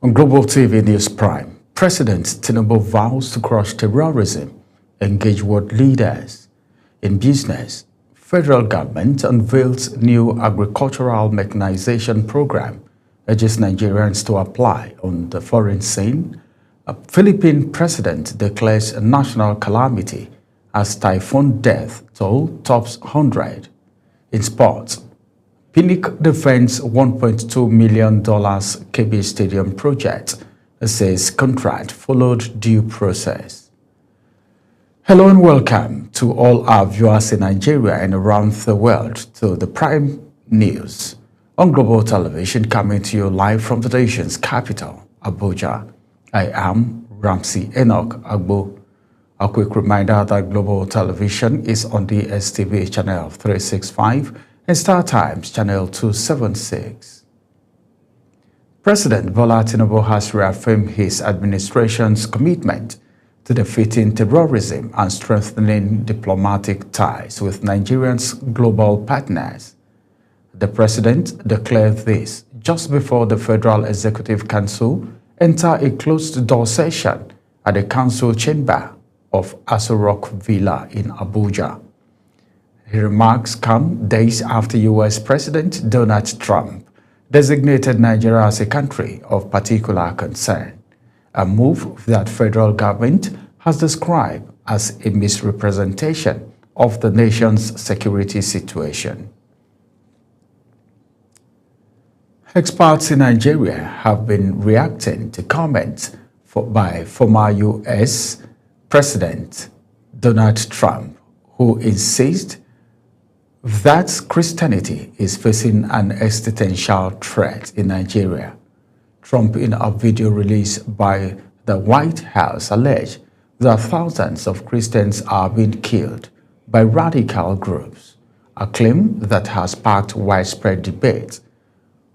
On Global TV News Prime, President Tinubu vows to crush terrorism, engage world leaders. In business, federal government unveils new agricultural mechanization program, urges Nigerians to apply on the foreign scene. A Philippine president declares a national calamity as typhoon death toll tops 100. In sports, Pinnick defends $1.2 million KB Stadium project, says contract followed due process. Hello and welcome to all our viewers in Nigeria and around the world to the Prime News on Global Television, coming to you live from the nation's capital, Abuja. I am Ramsey Enoch Agbo. A quick reminder that Global Television is on the STV channel 365 and Star Times channel 276. President Bola Tinubu has reaffirmed his administration's commitment to defeating terrorism and strengthening diplomatic ties with Nigeria's global partners. The president declared this just before the Federal Executive Council entered a closed-door session at the council chamber of Aso Rock Villa in Abuja. His remarks come days after U.S. President Donald Trump designated Nigeria as a country of particular concern, a move that federal government has described as a misrepresentation of the nation's security situation. Experts in Nigeria have been reacting to comments by former U.S. President Donald Trump, who insists that Christianity is facing an existential threat in Nigeria. Trump, in a video released by the White House, alleged that thousands of Christians are being killed by radical groups, a claim that has sparked widespread debate.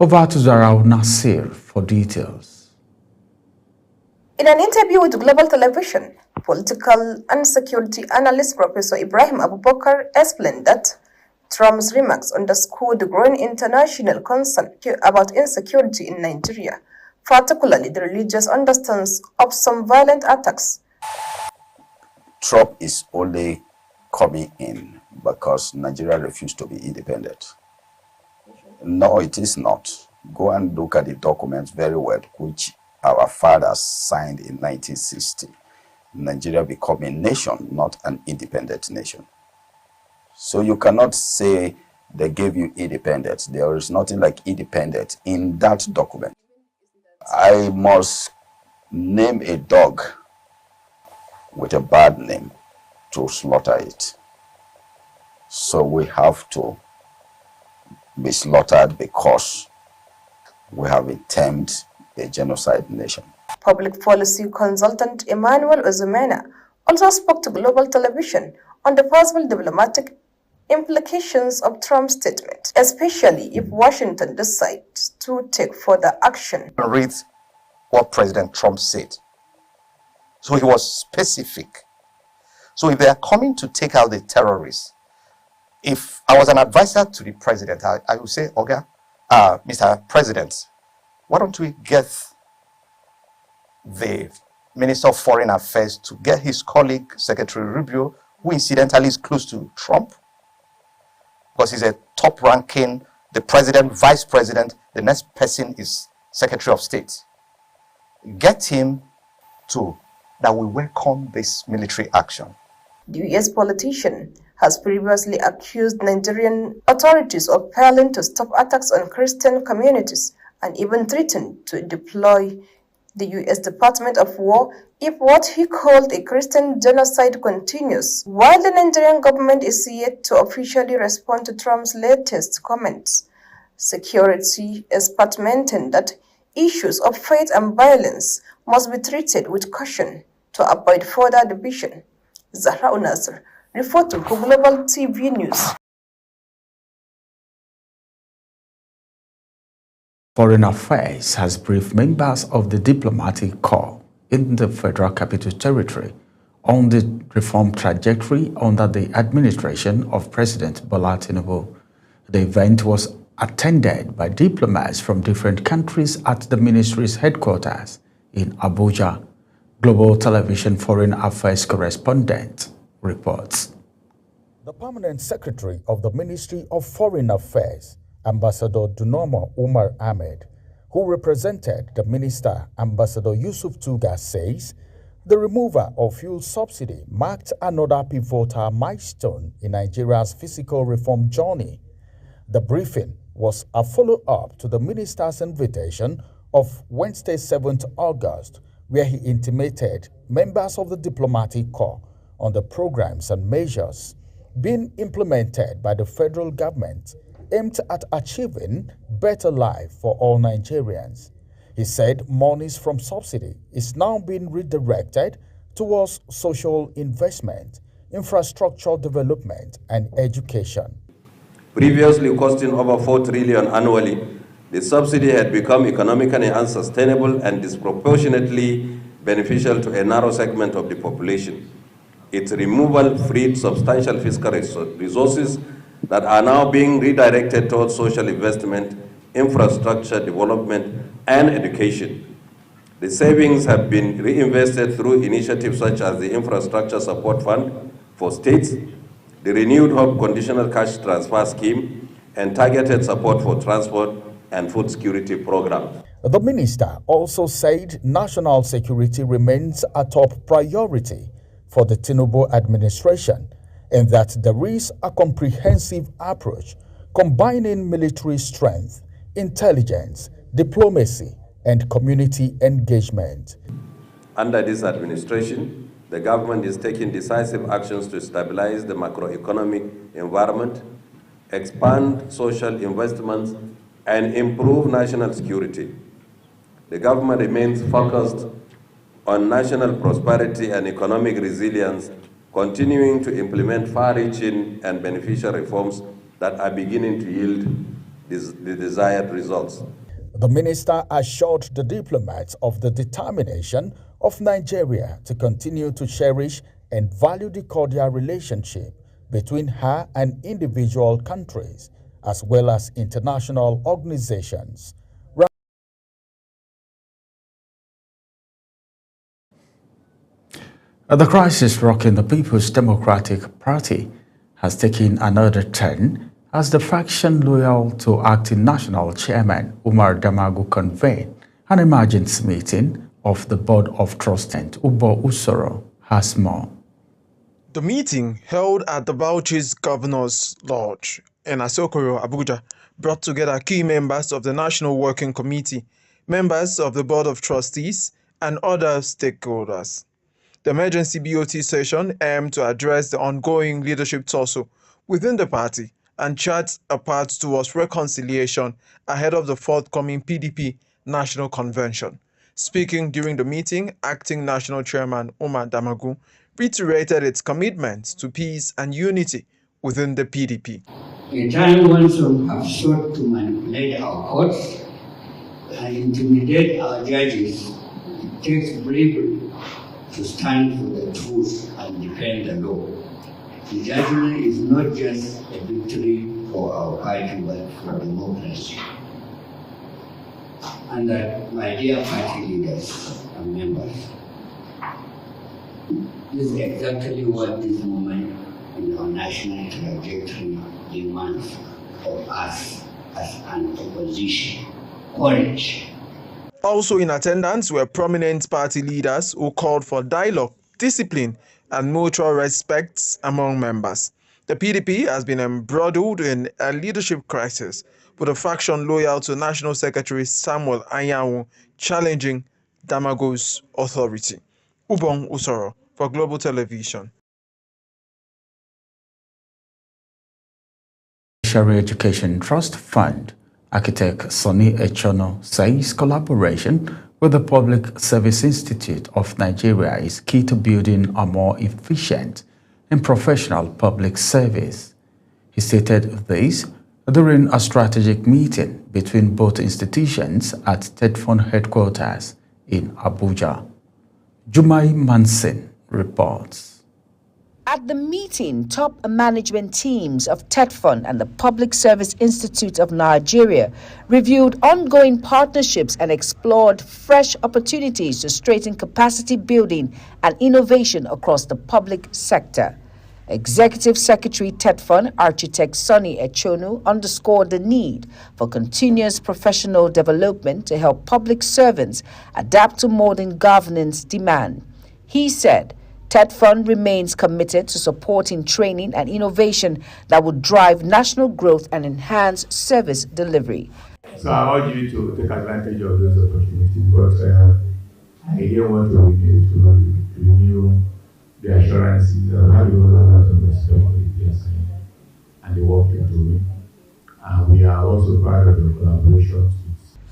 Over to Zara Nasir for details. In an interview with Global Television, political and security analyst Professor Ibrahim Abubakar explained that Trump's remarks underscored the growing international concern about insecurity in Nigeria, particularly the religious undertones of some violent attacks. Trump is only coming in because Nigeria refused to be independent. No, it is not. Go and look at the documents very well, which our fathers signed in 1960. Nigeria became a nation, not an independent nation. So you cannot say they gave you independence. There is nothing like independence in that document. I must name a dog with a bad name to slaughter it. So we have to be slaughtered because we have been termed a genocide nation. Public policy consultant Emmanuel Ozumena also spoke to Global Television on the possible diplomatic implications of Trump's statement, especially if Washington decides to take further action. Read what President Trump said. So he was specific. So if they are coming to take out the terrorists, if I was an advisor to the president, I would say, okay, Mr. President, why don't we get the Minister of Foreign Affairs to get his colleague, Secretary Rubio, who incidentally is close to Trump, because he's a top-ranking, the president, vice president, the next person is Secretary of State. Get him to that we welcome this military action. The U.S. politician has previously accused Nigerian authorities of failing to stop attacks on Christian communities and even threatened to deploy the U.S. Department of War if what he called a Christian genocide continues. While the Nigerian government is yet to officially respond to Trump's latest comments, security experts maintain that issues of faith and violence must be treated with caution to avoid further division. Zahra Nasir, reporting for Global TV News. Foreign Affairs has briefed members of the diplomatic corps in the Federal Capital Territory on the reform trajectory under the administration of President Bola Tinubu. The event was attended by diplomats from different countries at the ministry's headquarters in Abuja. Global Television Foreign Affairs correspondent reports. The permanent secretary of the Ministry of Foreign Affairs, Ambassador Dunomo Umar Ahmed, who represented the minister, Ambassador Yusuf Tuga, says the removal of fuel subsidy marked another pivotal milestone in Nigeria's fiscal reform journey. The briefing was a follow-up to the minister's invitation of Wednesday, 7th August, where he intimated members of the diplomatic corps on the programs and measures being implemented by the federal government aimed at achieving better life for all Nigerians. He said monies from subsidy is now being redirected towards social investment, infrastructure development, and education. Previously costing over 4 trillion annually, the subsidy had become economically unsustainable and disproportionately beneficial to a narrow segment of the population. Its removal freed substantial fiscal resources that are now being redirected towards social investment, infrastructure development, and education. The savings have been reinvested through initiatives such as the Infrastructure Support Fund for states, the renewed Hope Conditional Cash Transfer Scheme, and targeted support for transport and food security programs. The minister also said national security remains a top priority for the Tinubu administration, and that there is a comprehensive approach combining military strength, intelligence, diplomacy, and community engagement. Under this administration, the government is taking decisive actions to stabilize the macroeconomic environment, expand social investments, and improve national security. The government remains focused on national prosperity and economic resilience, continuing to implement far-reaching and beneficial reforms that are beginning to yield the desired results. The minister assured the diplomats of the determination of Nigeria to continue to cherish and value the cordial relationship between her and individual countries, as well as international organizations. The crisis rocking the People's Democratic Party has taken another turn as the faction loyal to acting national chairman Umar Damagu convened an emergency meeting of the Board of Trustees. Ubo Usoro has more. The meeting, held at the Bauchi's Governor's Lodge in Asokoro, Abuja, brought together key members of the National Working Committee, members of the Board of Trustees, and other stakeholders. The emergency BOT session aimed to address the ongoing leadership tussle within the party and chart a path towards reconciliation ahead of the forthcoming PDP National Convention. Speaking during the meeting, Acting National Chairman Umar Damagu reiterated its commitment to peace and unity within the PDP. A time when some have sought to manipulate our courts and intimidate our judges, it takes bravery to stand for the truth and defend the law. The judgment is not just a victory for our party, but for democracy. And that, my dear party leaders and members, this is exactly what this moment in our national trajectory demands of us as an opposition. Courage. Also in attendance were prominent party leaders who called for dialogue, discipline, and mutual respect among members. The PDP has been embroiled in a leadership crisis, with a faction loyal to National Secretary Samuel Anyanwu challenging Damagu's authority. Ubong Usoro for Global Television. Tertiary Education Trust Fund, architect Sonny Echono says collaboration with the Public Service Institute of Nigeria is key to building a more efficient and professional public service. He stated this during a strategic meeting between both institutions at TEDFund headquarters in Abuja. Jumai Mansin reports. At the meeting, top management teams of TETFund and the Public Service Institute of Nigeria reviewed ongoing partnerships and explored fresh opportunities to strengthen capacity building and innovation across the public sector. Executive Secretary TETFund, Architect Sonny Echonu, underscored the need for continuous professional development to help public servants adapt to modern governance demand. He said, TETFund remains committed to supporting training and innovation that would drive national growth and enhance service delivery. So I urge you to take advantage of those opportunities, but I don't want to renew the assurances of having a lot of respect for the PSI and the work you're doing. And we are also proud of the collaboration.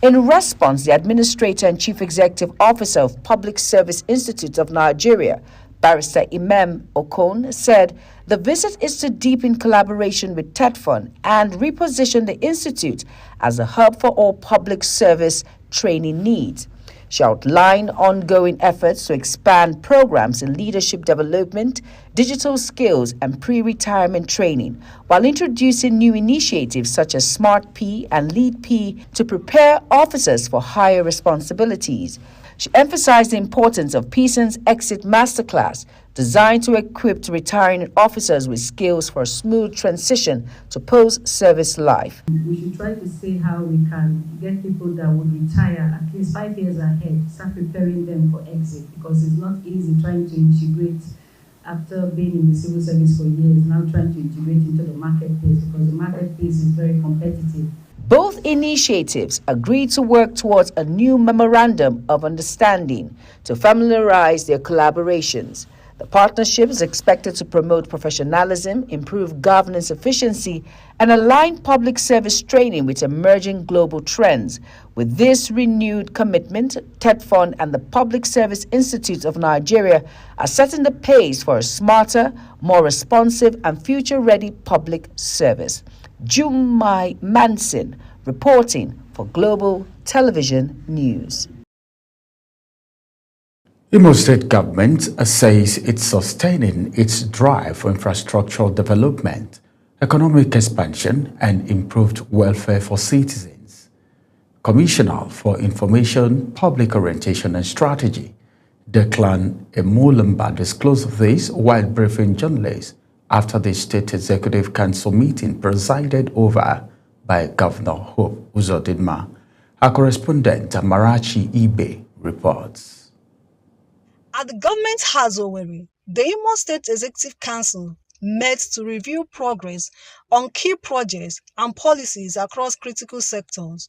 In response, the Administrator and Chief Executive Officer of Public Service Institute of Nigeria, Barrister Imam Okon, said the visit is to deepen collaboration with TETFund and reposition the institute as a hub for all public service training needs. She outlined ongoing efforts to expand programs in leadership development, digital skills, and pre-retirement training, while introducing new initiatives such as Smart P and Lead P to prepare officers for higher responsibilities. She emphasized the importance of Peason's Exit Masterclass, designed to equip retiring officers with skills for a smooth transition to post-service life. We should try to see how we can get people that would retire at least 5 years ahead, start preparing them for exit, because it's not easy trying to integrate after being in the civil service for years, now trying to integrate into the marketplace, because the marketplace is very competitive. Both initiatives agreed to work towards a new memorandum of understanding to familiarize their collaborations. The partnership is expected to promote professionalism, improve governance efficiency, and align public service training with emerging global trends. With this renewed commitment, TETFund and the Public Service Institute of Nigeria are setting the pace for a smarter, more responsive, and future-ready public service. Jumai Manson, reporting for Global Television News. Imo State government says it's sustaining its drive for infrastructural development, economic expansion, and improved welfare for citizens. Commissioner for Information, Public Orientation and Strategy, Declan Emolumba, disclosed this while briefing journalists after the State Executive Council meeting presided over by Governor Hope Uzodinma. Our correspondent, Amarachi Ibe, reports. At the government house Owerri, the Imo State Executive Council met to review progress on key projects and policies across critical sectors.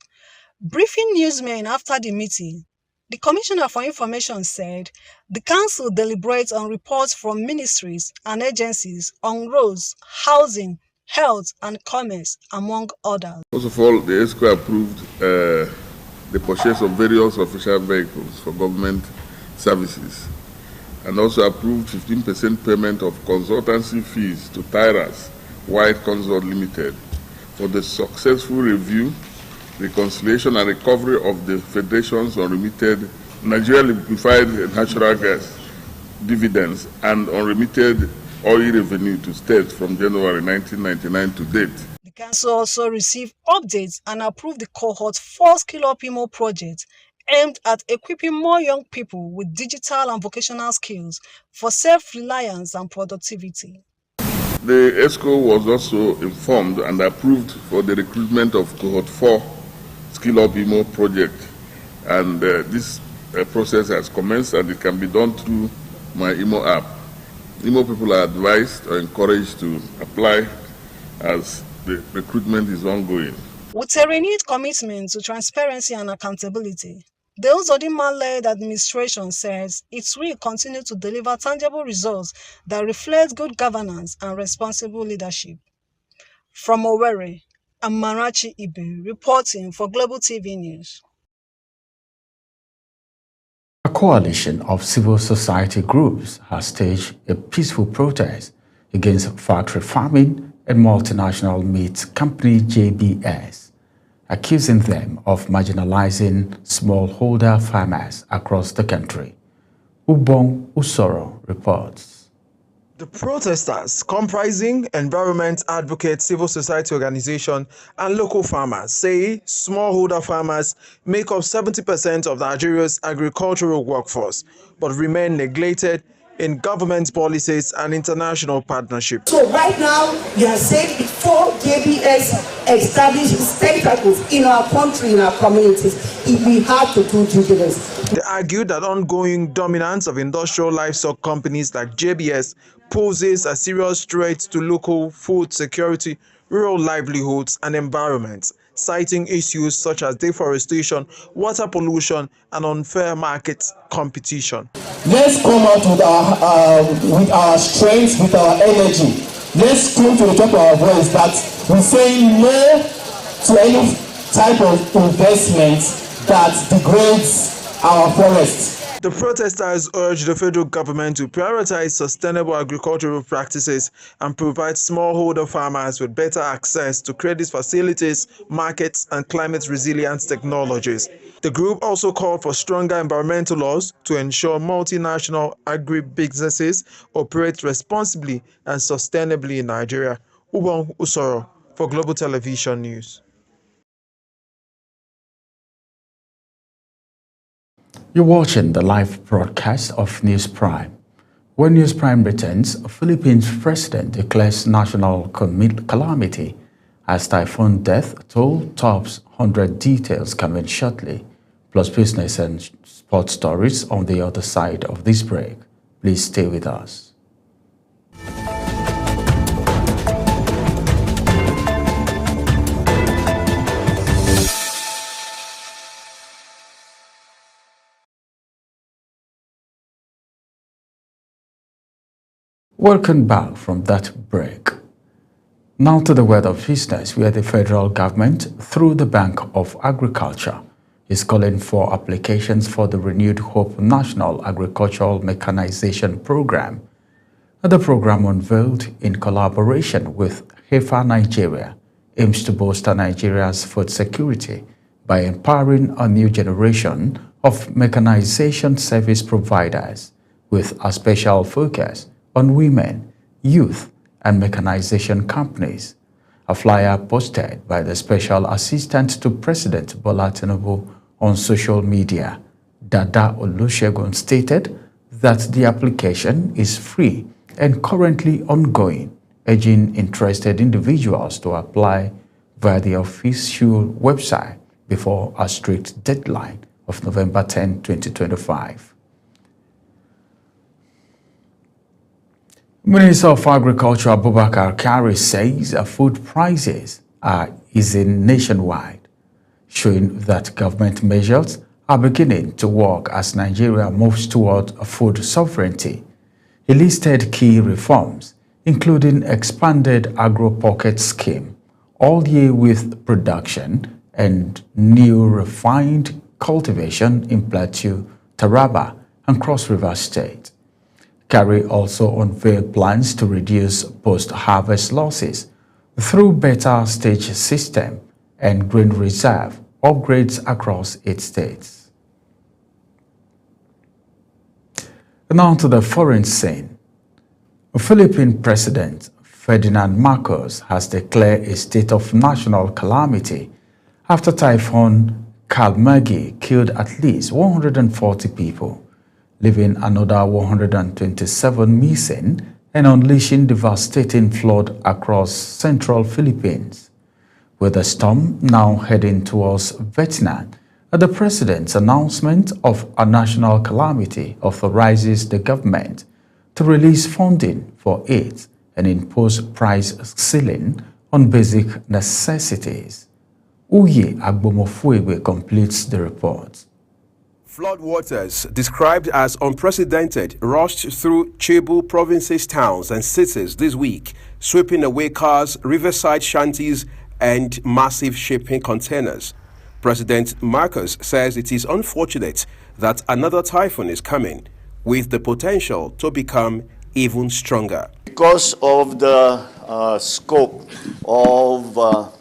Briefing newsmen after the meeting, the Commissioner for Information said the Council deliberates on reports from ministries and agencies on roads, housing, health and commerce, among others. First of all, the ESCO approved the purchase of various official vehicles for government services and also approved 15% payment of consultancy fees to Tyras White Consort Limited for the successful review, reconciliation and recovery of the Federation's unremitted Nigeria liquefied natural gas dividends and unremitted oil revenue to states from January 1999 to date. The Council also received updates and approved the Cohort 4 Skill Up Imo project aimed at equipping more young people with digital and vocational skills for self-reliance and productivity. The ESCO was also informed and approved for the recruitment of Cohort 4 Skill Up Imo project, and this process has commenced and it can be done through my Imo app. Imo people are advised or encouraged to apply as the recruitment is ongoing. With a renewed commitment to transparency and accountability, the Uzodinma-led administration says it will continue to deliver tangible results that reflect good governance and responsible leadership. From Owerri, Amarachi Ibe, reporting for Global TV News. A coalition of civil society groups has staged a peaceful protest against factory farming and multinational meat company JBS, accusing them of marginalizing smallholder farmers across the country. Ubong Usoro reports. The protesters, comprising environment advocates, civil society organizations, and local farmers, say smallholder farmers make up 70% of Nigeria's agricultural workforce, but remain neglected in government policies and international partnerships. So right now, you are saying before JBS establishes tentacles in our country, in our communities, we have to do due diligence. They argued that ongoing dominance of industrial livestock companies like JBS poses a serious threat to local food security, rural livelihoods, and environments, citing issues such as deforestation, water pollution, and unfair market competition. Let's come out with our strength, with our energy. Let's come to the top of our voice that we say no to any type of investment that degrades our forests. The protesters urged the federal government to prioritize sustainable agricultural practices and provide smallholder farmers with better access to credit facilities, markets, and climate resilience technologies. The group also called for stronger environmental laws to ensure multinational agribusinesses operate responsibly and sustainably in Nigeria. Ubong Usoro for Global Television News. You're watching the live broadcast of News Prime. When News Prime returns, Philippines president declares national calamity as typhoon death toll tops 100. Details coming shortly, plus business and sports stories on the other side of this break. Please stay with us. Welcome back from that break. Now to the world of business, where the federal government, through the Bank of Agriculture, is calling for applications for the renewed Hope National Agricultural Mechanization Program. The program, unveiled in collaboration with HEFA Nigeria, aims to bolster Nigeria's food security by empowering a new generation of mechanization service providers with a special focus on women, youth, and mechanization companies. A flyer posted by the Special Assistant to President Bola Tinubu on social media, Dada Olusegun, stated that the application is free and currently ongoing, urging interested individuals to apply via the official website before a strict deadline of November 10, 2025. Minister of Agriculture Abubakar Kari says food prices are easing nationwide, showing that government measures are beginning to work as Nigeria moves toward food sovereignty. He listed key reforms, including expanded agro-pocket scheme, all year with production, and new refined cultivation in Plateau, Taraba, and Cross River State. Kari also unveiled plans to reduce post-harvest losses through better stage system and grain reserve upgrades across its states. Now to the foreign scene. Philippine President Ferdinand Marcos has declared a state of national calamity after Typhoon Kalmagi killed at least 140 people, leaving another 127 missing and unleashing devastating flood across central Philippines. With the storm now heading towards Vietnam, the president's announcement of a national calamity authorizes the government to release funding for aid and impose price ceiling on basic necessities. Uye Agbomofuegwe completes the report. Floodwaters, described as unprecedented, rushed through Cebu province's towns and cities this week, sweeping away cars, riverside shanties, and massive shipping containers. President Marcos says it is unfortunate that another typhoon is coming, with the potential to become even stronger. Because of the scope of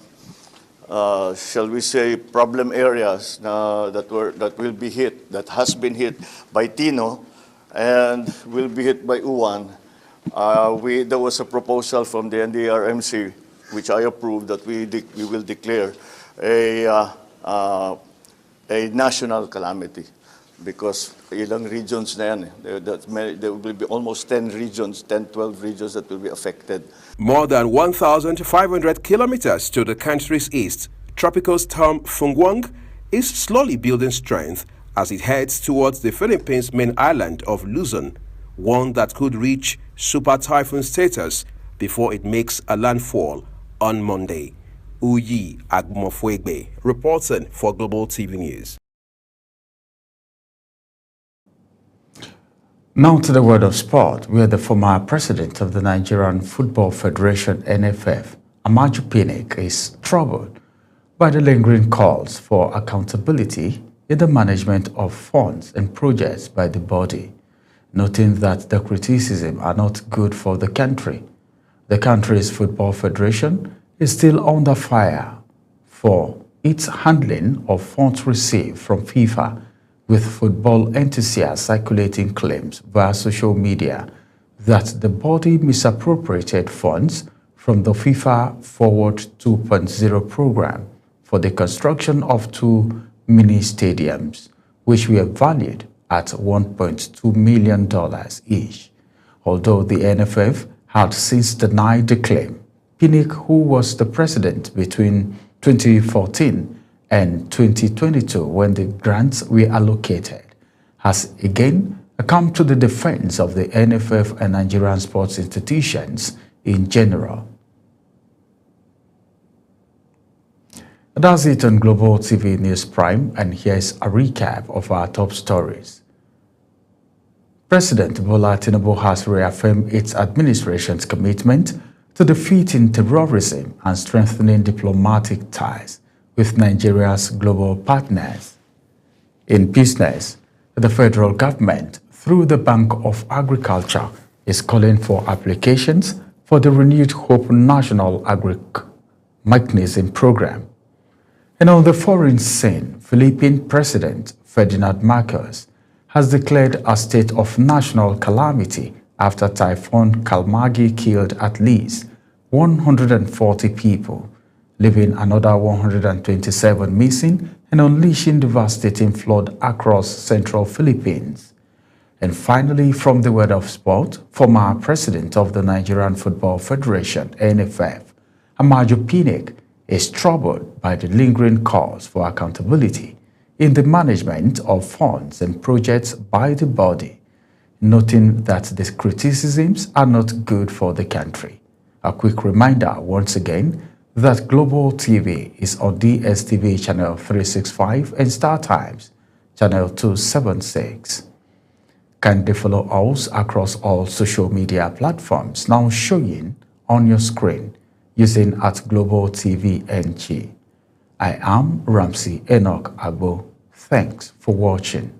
shall we say, problem areas that has been hit by Tino and will be hit by Uwan, There was a proposal from the NDRMC, which I approved, that we will declare a national calamity, because ilang regions na yan, there will be almost 10 regions, 10, 12 regions that will be affected. More than 1,500 kilometers to the country's east, tropical storm Fungwang is slowly building strength as it heads towards the Philippines' main island of Luzon, one that could reach super typhoon status before it makes a landfall on Monday. Uyi Agmofuegbe, reporting for Global TV News. Now to the world of sport, where the former president of the Nigerian Football Federation, NFF, Amaju Pinnick, is troubled by the lingering calls for accountability in the management of funds and projects by the body, noting that the criticisms are not good for the country. The country's Football Federation is still under fire for its handling of funds received from FIFA, with football enthusiasts circulating claims via social media that the body misappropriated funds from the FIFA Forward 2.0 program for the construction of 2 mini stadiums, which were valued at $1.2 million each. Although the NFF had since denied the claim, Pinnick, who was the president between 2014 and 2022 when the grants were allocated, has again come to the defense of the NFF and Nigerian sports institutions in general. That's it on Global TV News Prime, and here's a recap of our top stories. President Bola Tinubu has reaffirmed its administration's commitment to defeating terrorism and strengthening diplomatic ties with Nigeria's global partners. In business, the federal government, through the Bank of Agriculture, is calling for applications for the renewed Hope National Agri-Mechanism Program. And on the foreign scene, Philippine President Ferdinand Marcos has declared a state of national calamity after Typhoon Kalmagi killed at least 140 people, leaving another 127 missing and unleashing devastating flood across central Philippines. And finally, from the world of sport, former president of the Nigerian Football Federation, NFF, Amaju Pinnick, is troubled by the lingering calls for accountability in the management of funds and projects by the body, noting that the criticisms are not good for the country. A quick reminder once again that Global TV is on DSTV channel 365 and Star Times channel 276. Kindly follow us across all social media platforms now showing on your screen using @Global TV NG. I am Ramsey Enoch Agbo. Thanks for watching.